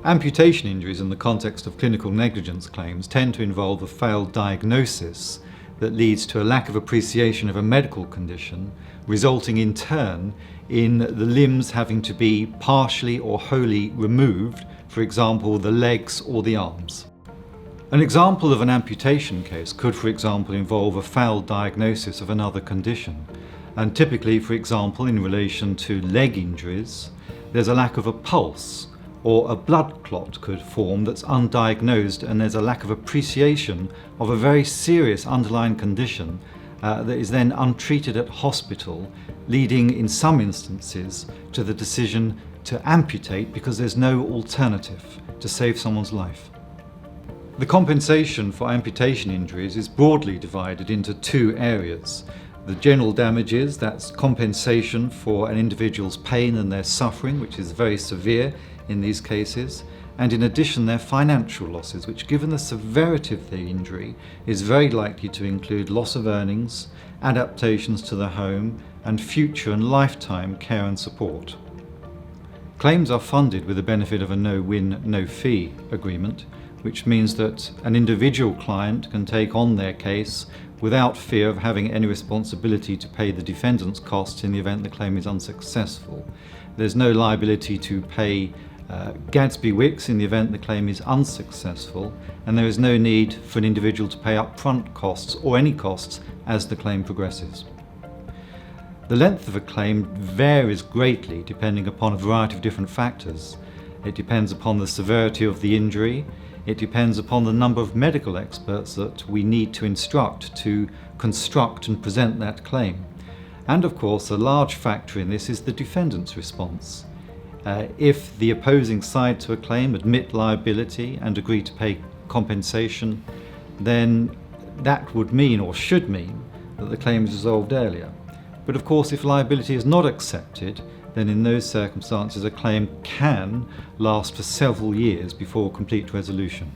Amputation injuries in the context of clinical negligence claims tend to involve a failed diagnosis that leads to a lack of appreciation of a medical condition, resulting in turn in the limbs having to be partially or wholly removed, for example the legs or the arms. An example of an amputation case could, for example, involve a failed diagnosis of another condition, and typically, for example, in relation to leg injuries, there's a lack of a pulse, or a blood clot could form that's undiagnosed, and there's a lack of appreciation of a very serious underlying condition that is then untreated at hospital, leading in some instances to the decision to amputate because there's no alternative to save someone's life. The compensation for amputation injuries is broadly divided into two areas. The general damages, that's compensation for an individual's pain and their suffering, which is very severe in these cases, and in addition their financial losses, which given the severity of the injury is very likely to include loss of earnings, adaptations to the home, and future and lifetime care and support. Claims are funded with the benefit of a no-win, no-fee agreement, which means that an individual client can take on their case without fear of having any responsibility to pay the defendant's costs in the event the claim is unsuccessful. There's no liability to pay Gadsby Wicks in the event the claim is unsuccessful, and there is no need for an individual to pay upfront costs or any costs as the claim progresses. The length of a claim varies greatly depending upon a variety of different factors. It depends upon the severity of the injury, it depends upon the number of medical experts that we need to instruct to construct and present that claim. And of course, a large factor in this is the defendant's response. If the opposing side to a claim admit liability and agree to pay compensation, then that would mean or should mean that the claim is resolved earlier. But of course, if liability is not accepted, then in those circumstances a claim can last for several years before complete resolution.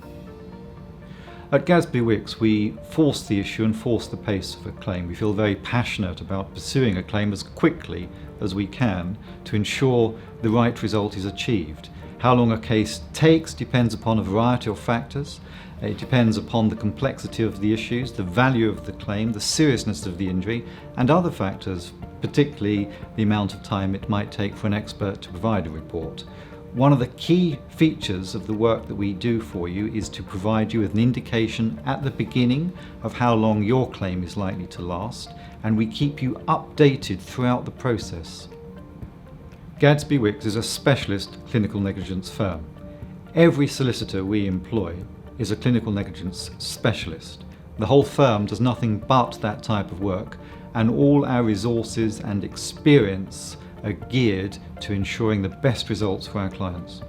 At Gadsby Wicks, we force the issue and force the pace of a claim. We feel very passionate about pursuing a claim as quickly as we can to ensure the right result is achieved. How long a case takes depends upon a variety of factors. It depends upon the complexity of the issues, the value of the claim, the seriousness of the injury, and other factors, particularly the amount of time it might take for an expert to provide a report. One of the key features of the work that we do for you is to provide you with an indication at the beginning of how long your claim is likely to last, and we keep you updated throughout the process. Gadsby Wicks is a specialist clinical negligence firm. Every solicitor we employ is a clinical negligence specialist. The whole firm does nothing but that type of work, and all our resources and experience are geared to ensuring the best results for our clients.